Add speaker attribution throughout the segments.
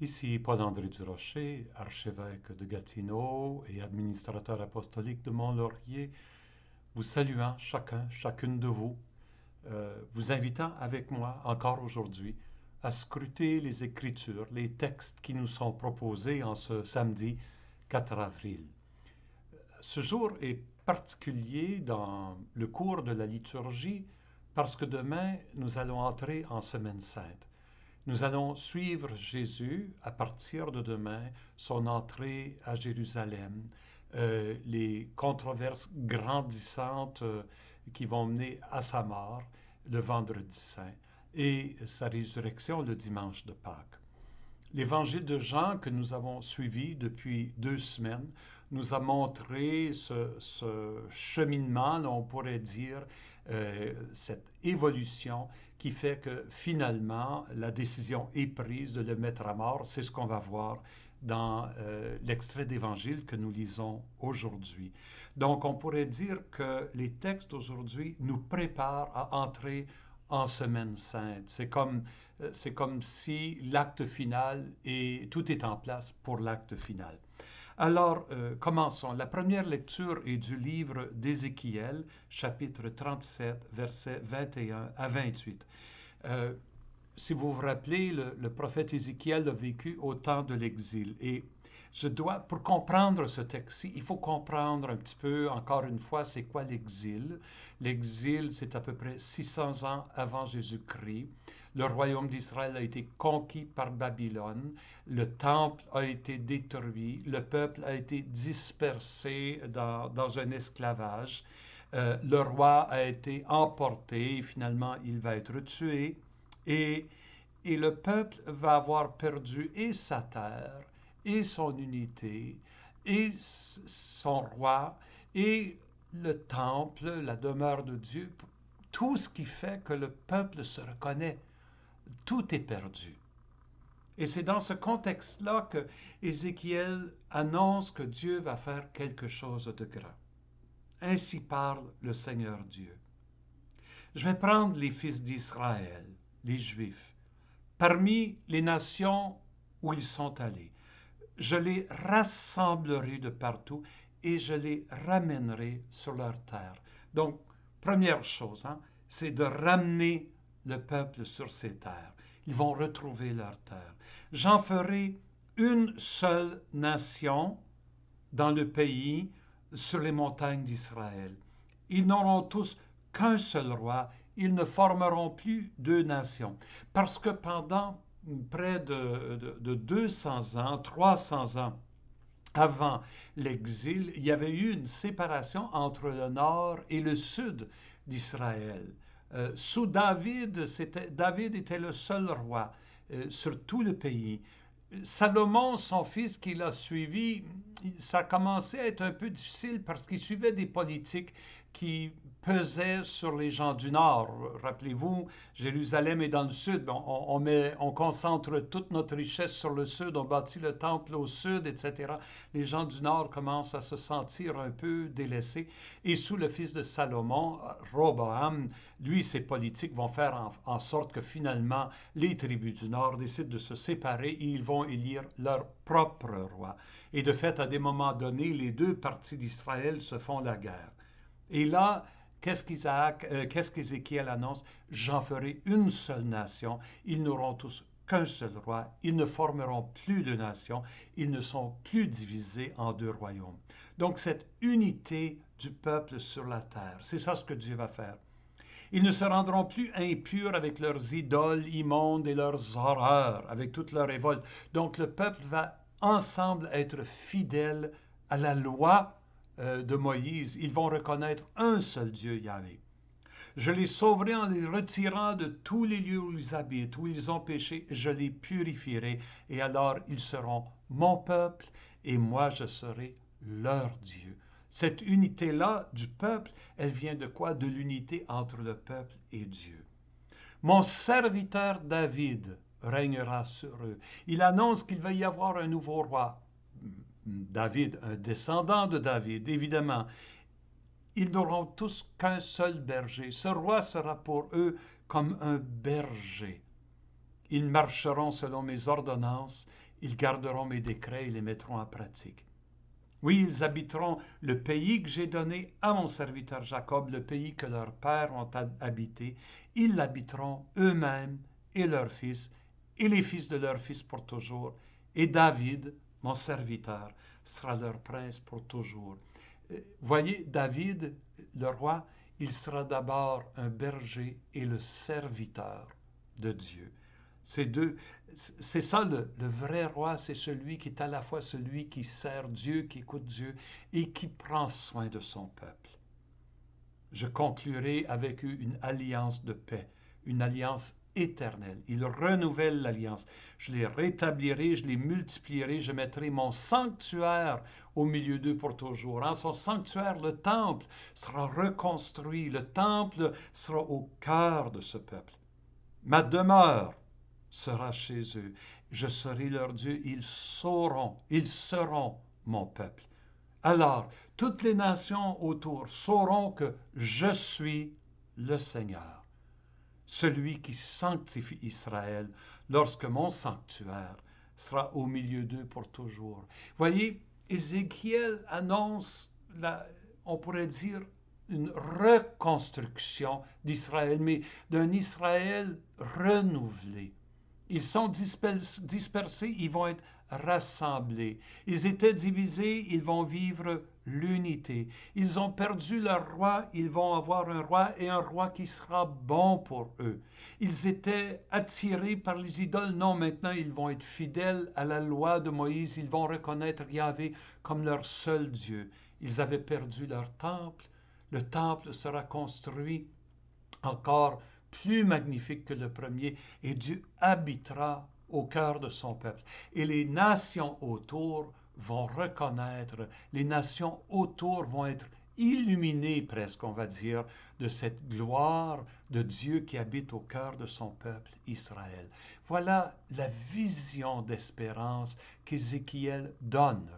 Speaker 1: Ici Paul-André Durocher, archevêque de Gatineau et administrateur apostolique de Mont-Laurier, vous saluant chacune de vous, vous invitant avec moi encore aujourd'hui à scruter les Écritures, les textes qui nous sont proposés en ce samedi 4 avril. Ce jour est particulier dans le cours de la liturgie parce que demain nous allons entrer en Semaine sainte. Nous allons suivre Jésus à partir de demain, son entrée à Jérusalem, les controverses grandissantes qui vont mener à sa mort le vendredi saint et sa résurrection le dimanche de Pâques. L'évangile de Jean que nous avons suivi depuis 2 semaines nous a montré ce cheminement, on pourrait dire, cette évolution qui fait que finalement la décision est prise de le mettre à mort. C'est ce qu'on va voir dans l'extrait d'évangile que nous lisons aujourd'hui. Donc on pourrait dire que les textes d'aujourd'hui nous préparent à entrer en Semaine sainte. C'est comme si l'acte final et tout est en place pour l'acte final. Alors, commençons. La première lecture est du livre d'Ézéchiel, chapitre 37, versets 21 à 28. Euh, Si vous vous rappelez, le prophète Ézéchiel a vécu au temps de l'exil. Et pour comprendre ce texte-ci, il faut comprendre un petit peu, encore une fois, c'est quoi l'exil. L'exil, c'est à peu près 600 ans avant Jésus-Christ. Le royaume d'Israël a été conquis par Babylone. Le temple a été détruit. Le peuple a été dispersé dans un esclavage. Le roi a été emporté. Finalement, il va être tué. Et, et le peuple va avoir perdu et sa terre, et son unité, et son roi, et le temple, la demeure de Dieu, tout ce qui fait que le peuple se reconnaît. Tout est perdu. Et c'est dans ce contexte-là que Ézéchiel annonce que Dieu va faire quelque chose de grand. Ainsi parle le Seigneur Dieu. Je vais prendre les fils d'Israël, les Juifs, parmi les nations où ils sont allés. Je les rassemblerai de partout et je les ramènerai sur leur terre. Donc, première chose, c'est de ramener le peuple sur ses terres. Ils vont retrouver leur terre. J'en ferai une seule nation dans le pays, sur les montagnes d'Israël. Ils n'auront tous qu'un seul roi, ils ne formeront plus deux nations. Parce que pendant près de 200 ans, 300 ans avant l'exil, il y avait eu une séparation entre le nord et le sud d'Israël. Sous David, David était le seul roi sur tout le pays. Salomon, son fils qui l'a suivi, ça commençait à être un peu difficile parce qu'il suivait des politiques qui pesaient sur les gens du Nord. Rappelez-vous, Jérusalem est dans le sud. On concentre toute notre richesse sur le sud, on bâtit le temple au sud, etc. Les gens du Nord commencent à se sentir un peu délaissés. Et sous le fils de Salomon, Roboam, lui, ses politiques vont faire en sorte que finalement, les tribus du Nord décident de se séparer et ils vont élire leur propre roi. Et de fait, à des moments donnés, les deux parties d'Israël se font la guerre. Et là, qu'est-ce qu'Ézéchiel annonce? J'en ferai une seule nation. Ils n'auront tous qu'un seul roi. Ils ne formeront plus de nation. Ils ne sont plus divisés en deux royaumes. Donc, cette unité du peuple sur la terre, c'est ça ce que Dieu va faire. Ils ne se rendront plus impurs avec leurs idoles immondes et leurs horreurs, avec toute leur révolte. Donc, le peuple va ensemble être fidèle à la loi de Moïse. Ils vont reconnaître un seul Dieu, Yahvé. Je les sauverai en les retirant de tous les lieux où ils habitent, où ils ont péché. Je les purifierai et alors ils seront mon peuple et moi je serai leur Dieu. Cette unité-là du peuple, elle vient de quoi? De l'unité entre le peuple et Dieu. Mon serviteur David régnera sur eux. Il annonce qu'il va y avoir un nouveau roi. David, un descendant de David, évidemment. Ils n'auront tous qu'un seul berger. Ce roi sera pour eux comme un berger. Ils marcheront selon mes ordonnances Ils garderont mes décrets et les mettront en pratique. Oui, ils habiteront le pays que j'ai donné à mon serviteur Jacob, le pays que leurs pères ont habité. Ils l'habiteront eux-mêmes et leurs fils, et les fils de leurs fils pour toujours. Et David, mon serviteur, sera leur prince pour toujours. Voyez, David, le roi, il sera d'abord un berger et le serviteur de Dieu. C'est ça le vrai roi, c'est celui qui est à la fois celui qui sert Dieu, qui écoute Dieu et qui prend soin de son peuple. Je conclurai avec eux une alliance de paix, une alliance éternelle. Il renouvelle l'alliance. Je les rétablirai, je les multiplierai, je mettrai mon sanctuaire au milieu d'eux pour toujours. En son sanctuaire, le temple sera reconstruit, le temple sera au cœur de ce peuple. Ma demeure sera chez eux. Je serai leur Dieu. Ils seront mon peuple. Alors, toutes les nations autour sauront que je suis le Seigneur, celui qui sanctifie Israël lorsque mon sanctuaire sera au milieu d'eux pour toujours. Voyez, Ézéchiel annonce, on pourrait dire, une reconstruction d'Israël, mais d'un Israël renouvelé. Ils sont dispersés, ils vont être rassemblés. Ils étaient divisés, ils vont vivre l'unité. Ils ont perdu leur roi, ils vont avoir un roi et un roi qui sera bon pour eux. Ils étaient attirés par les idoles, non, maintenant ils vont être fidèles à la loi de Moïse, ils vont reconnaître Yahvé comme leur seul Dieu. Ils avaient perdu leur temple, le temple sera construit encore plus magnifique que le premier, et Dieu habitera au cœur de son peuple. Et les nations autour vont reconnaître, les nations autour vont être illuminées presque, on va dire, de cette gloire de Dieu qui habite au cœur de son peuple, Israël. Voilà la vision d'espérance qu'Ézéchiel donne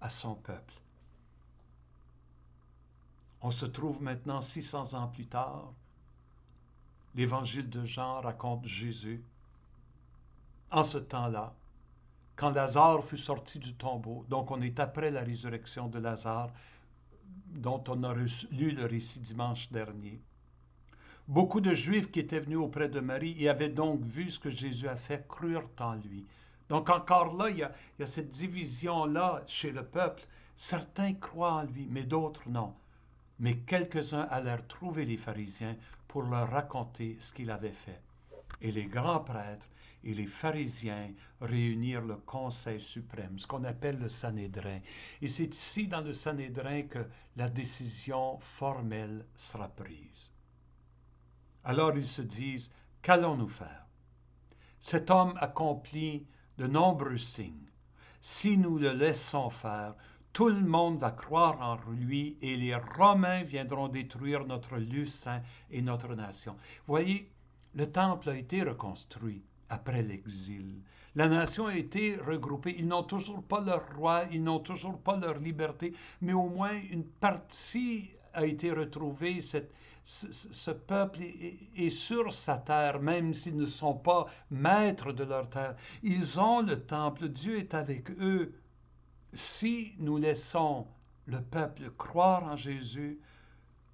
Speaker 1: à son peuple. On se trouve maintenant 600 ans plus tard. L'évangile de Jean raconte Jésus. En ce temps-là, quand Lazare fut sorti du tombeau, donc on est après la résurrection de Lazare, dont on a lu le récit dimanche dernier, beaucoup de Juifs qui étaient venus auprès de Marie et avaient donc vu ce que Jésus a fait, crurent en lui. Donc encore là, il y a cette division-là chez le peuple. Certains croient en lui, mais d'autres non. Mais quelques-uns allèrent trouver les pharisiens pour leur raconter ce qu'il avait fait. Et les grands prêtres et les pharisiens réunirent le Conseil suprême, ce qu'on appelle le Sanhédrin. Et c'est ici, dans le Sanhédrin, que la décision formelle sera prise. Alors ils se disent, qu'allons-nous faire? Cet homme accomplit de nombreux signes. Si nous le laissons faire, tout le monde va croire en lui et les Romains viendront détruire notre lieu saint et notre nation. Voyez, le temple a été reconstruit après l'exil. La nation a été regroupée. Ils n'ont toujours pas leur roi, ils n'ont toujours pas leur liberté, mais au moins une partie a été retrouvée. Ce peuple est sur sa terre, même s'ils ne sont pas maîtres de leur terre. Ils ont le temple, Dieu est avec eux. Si nous laissons le peuple croire en Jésus,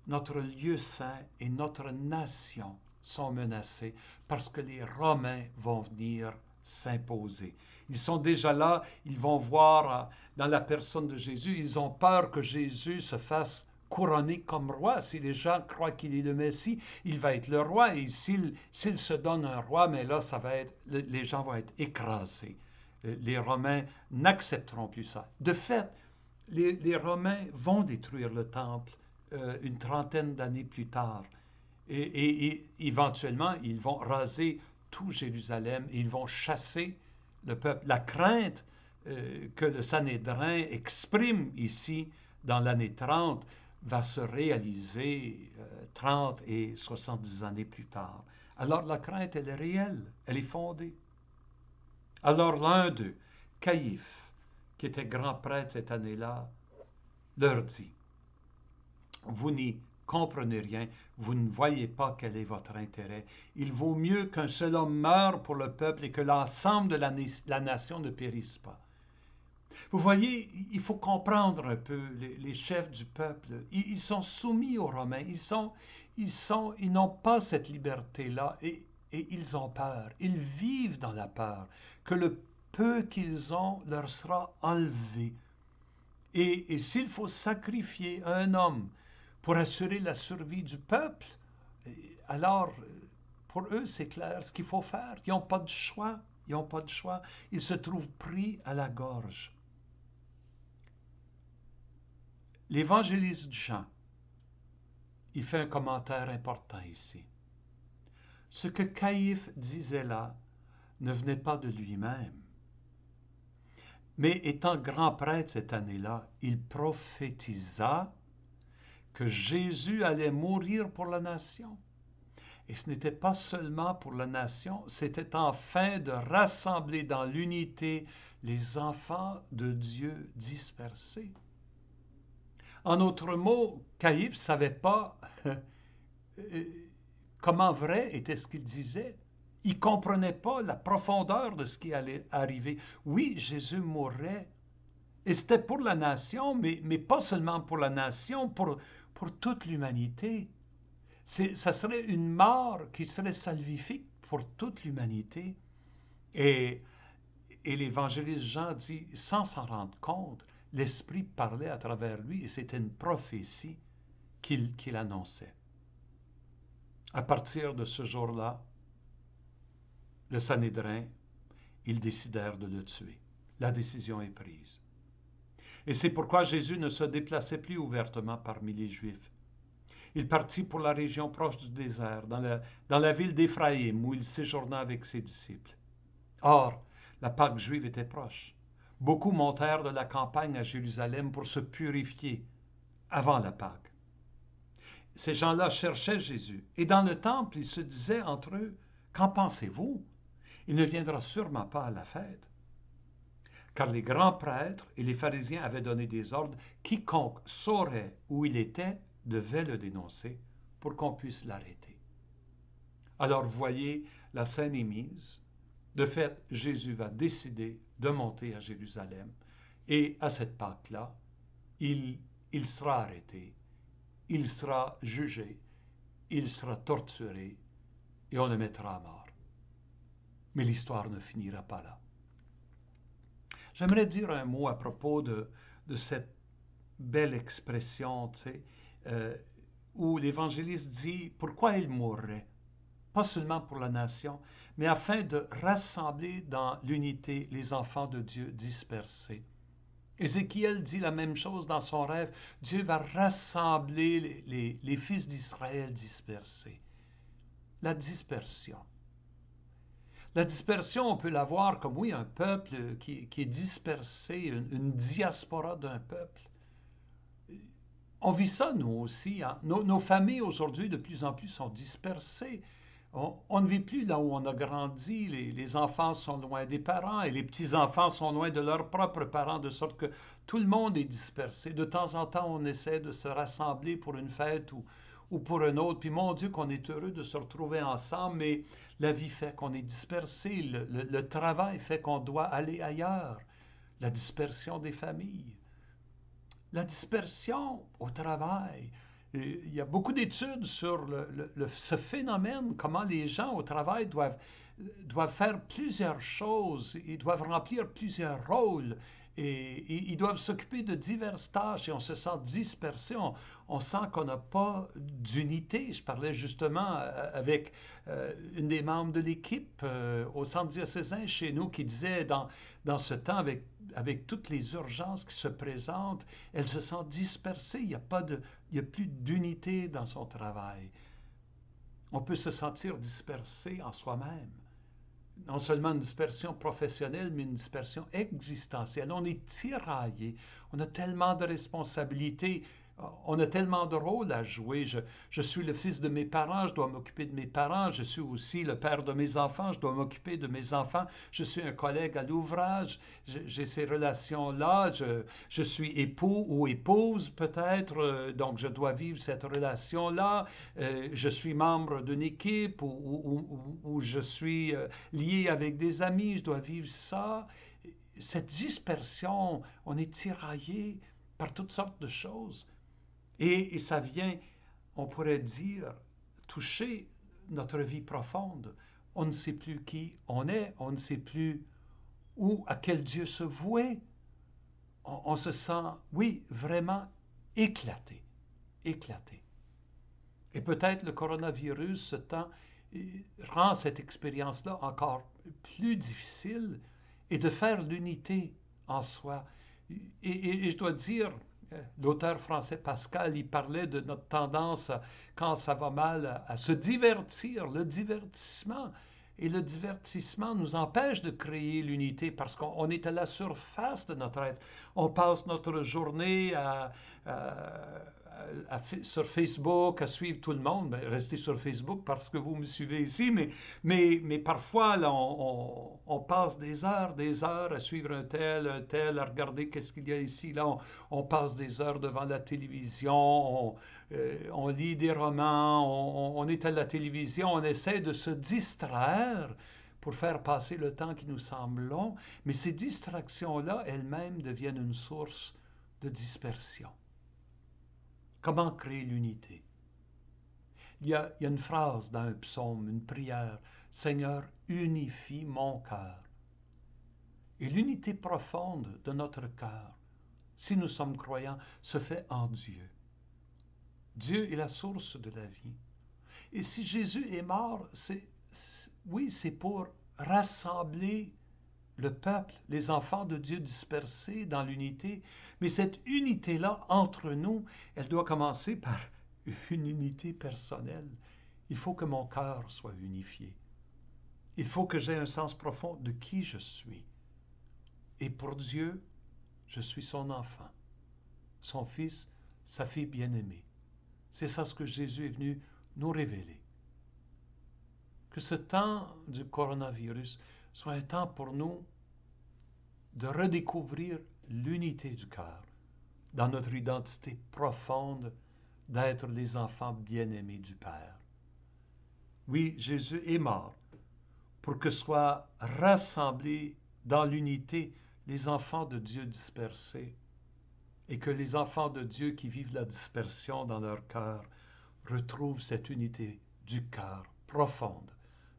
Speaker 1: notre lieu saint et notre nation sont menacés parce que les Romains vont venir s'imposer. Ils sont déjà là, ils vont voir dans la personne de Jésus, ils ont peur que Jésus se fasse couronner comme roi. Si les gens croient qu'il est le Messie, il va être le roi. Et s'il se donne un roi, mais là, les gens vont être écrasés. Les Romains n'accepteront plus ça. De fait, les Romains vont détruire le temple une trentaine d'années plus tard. Et éventuellement, ils vont raser tout Jérusalem et ils vont chasser le peuple. La crainte que le Sanhédrin exprime ici dans l'année 30 va se réaliser 30 et 70 années plus tard. Alors la crainte, elle est réelle, elle est fondée. Alors l'un d'eux, Caïphe, qui était grand prêtre cette année-là, leur dit, vous n'y comprenez rien, vous ne voyez pas quel est votre intérêt. Il vaut mieux qu'un seul homme meure pour le peuple et que l'ensemble de la nation ne périsse pas. Vous voyez, il faut comprendre un peu les chefs du peuple. Ils sont soumis aux Romains. Ils n'ont pas cette liberté-là et ils ont peur. Ils vivent dans la peur que le peu qu'ils ont leur sera enlevé. Et s'il faut sacrifier un homme pour assurer la survie du peuple, alors pour eux, c'est clair ce qu'il faut faire. Ils n'ont pas de choix. Ils n'ont pas de choix. Ils se trouvent pris à la gorge. L'évangéliste Jean, il fait un commentaire important ici. Ce que Caïphe disait là ne venait pas de lui-même. Mais étant grand prêtre cette année-là, il prophétisa que Jésus allait mourir pour la nation. Et ce n'était pas seulement pour la nation, c'était afin de rassembler dans l'unité les enfants de Dieu dispersés. En d'autres mots, Caïphe ne savait pas comment vrai était ce qu'il disait. Il ne comprenait pas la profondeur de ce qui allait arriver. Oui, Jésus mourrait. Et c'était pour la nation, mais pas seulement pour la nation, pour toute l'humanité. Ça serait une mort qui serait salvifique pour toute l'humanité. Et l'évangéliste Jean dit, sans s'en rendre compte, l'Esprit parlait à travers lui et c'était une prophétie qu'il annonçait. À partir de ce jour-là, le Sanhédrin, ils décidèrent de le tuer. La décision est prise. Et c'est pourquoi Jésus ne se déplaçait plus ouvertement parmi les Juifs. Il partit pour la région proche du désert, dans la ville d'Éphraïm, où il séjourna avec ses disciples. Or, la Pâque juive était proche. Beaucoup montèrent de la campagne à Jérusalem pour se purifier avant la Pâque. Ces gens-là cherchaient Jésus. Et dans le temple, ils se disaient entre eux, « Qu'en pensez-vous? Il ne viendra sûrement pas à la fête. » Car les grands prêtres et les pharisiens avaient donné des ordres. Quiconque saurait où il était devait le dénoncer pour qu'on puisse l'arrêter. Alors, voyez, la scène est mise. De fait, Jésus va décider de monter à Jérusalem. Et à cette Pâque-là, il sera arrêté, il sera jugé, il sera torturé et on le mettra à mort. Mais l'histoire ne finira pas là. J'aimerais dire un mot à propos de cette belle expression, tu sais, où l'évangéliste dit pourquoi il mourrait. Pas seulement pour la nation, mais afin de rassembler dans l'unité les enfants de Dieu dispersés. Ézéchiel dit la même chose dans son rêve. Dieu va rassembler les fils d'Israël dispersés. La dispersion. La dispersion, on peut la voir comme, oui, un peuple qui est dispersé, une diaspora d'un peuple. On vit ça, nous aussi. Hein? Nos familles, aujourd'hui, de plus en plus sont dispersées. On ne vit plus là où on a grandi. Les enfants sont loin des parents et les petits-enfants sont loin de leurs propres parents, de sorte que tout le monde est dispersé. De temps en temps, on essaie de se rassembler pour une fête ou pour une autre. Puis mon Dieu, qu'on est heureux de se retrouver ensemble, mais la vie fait qu'on est dispersé. Le travail fait qu'on doit aller ailleurs. La dispersion des familles. La dispersion au travail. Il y a beaucoup d'études sur ce phénomène, comment les gens au travail doivent faire plusieurs choses, ils doivent remplir plusieurs rôles, et ils doivent s'occuper de diverses tâches, et on se sent dispersé, on sent qu'on n'a pas d'unité. Je parlais justement avec une des membres de l'équipe au centre diocésain chez nous qui disait dans ce temps, avec toutes les urgences qui se présentent, elle se sent dispersée. Il n'y a plus d'unité dans son travail. On peut se sentir dispersé en soi-même. Non seulement une dispersion professionnelle, mais une dispersion existentielle. On est tiraillé. On a tellement de responsabilités. On a tellement de rôles à jouer. Je suis le fils de mes parents, je dois m'occuper de mes parents. Je suis aussi le père de mes enfants, je dois m'occuper de mes enfants. Je suis un collègue à l'ouvrage, j'ai ces relations-là. Je suis époux ou épouse peut-être, donc je dois vivre cette relation-là. Je suis membre d'une équipe ou je suis lié avec des amis, je dois vivre ça. Cette dispersion, on est tiraillé par toutes sortes de choses. Et ça vient, on pourrait dire, toucher notre vie profonde. On ne sait plus qui on est, on ne sait plus où, à quel Dieu se vouer. On se sent, oui, vraiment éclaté, éclaté. Et peut-être le coronavirus, ce temps, rend cette expérience-là encore plus difficile et de faire l'unité en soi. Et je dois dire, l'auteur français Pascal, il parlait de notre tendance, quand ça va mal, à se divertir, le divertissement. Et le divertissement nous empêche de créer l'unité parce qu'on est à la surface de notre être. On passe notre journée sur Facebook, à suivre tout le monde. Ben, restez sur Facebook parce que vous me suivez ici, mais parfois, là, on passe des heures à suivre un tel, à regarder qu'est-ce qu'il y a ici. Là, on passe des heures devant la télévision, on lit des romans, on est à la télévision, on essaie de se distraire pour faire passer le temps qui nous semble long, mais ces distractions-là elles-mêmes deviennent une source de dispersion. Comment créer l'unité? Il y a une phrase dans un psaume, une prière, « Seigneur, unifie mon cœur ». Et l'unité profonde de notre cœur, si nous sommes croyants, se fait en Dieu. Dieu est la source de la vie. Et si Jésus est mort, oui, c'est pour rassembler le peuple, les enfants de Dieu dispersés dans l'unité. Mais cette unité-là, entre nous, elle doit commencer par une unité personnelle. Il faut que mon cœur soit unifié. Il faut que j'aie un sens profond de qui je suis. Et pour Dieu, je suis son enfant, son fils, sa fille bien-aimée. C'est ça ce que Jésus est venu nous révéler. Que ce temps du coronavirus soit un temps pour nous de redécouvrir l'unité du cœur dans notre identité profonde d'être les enfants bien-aimés du Père. Oui, Jésus est mort pour que soient rassemblés dans l'unité les enfants de Dieu dispersés et que les enfants de Dieu qui vivent la dispersion dans leur cœur retrouvent cette unité du cœur profonde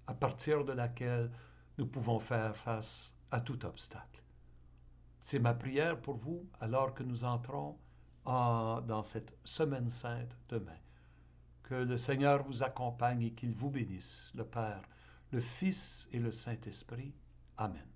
Speaker 1: à partir de laquelle nous pouvons faire face à tout obstacle. C'est ma prière pour vous alors que nous entrons dans cette semaine sainte demain. Que le Seigneur vous accompagne et qu'il vous bénisse, le Père, le Fils et le Saint-Esprit. Amen.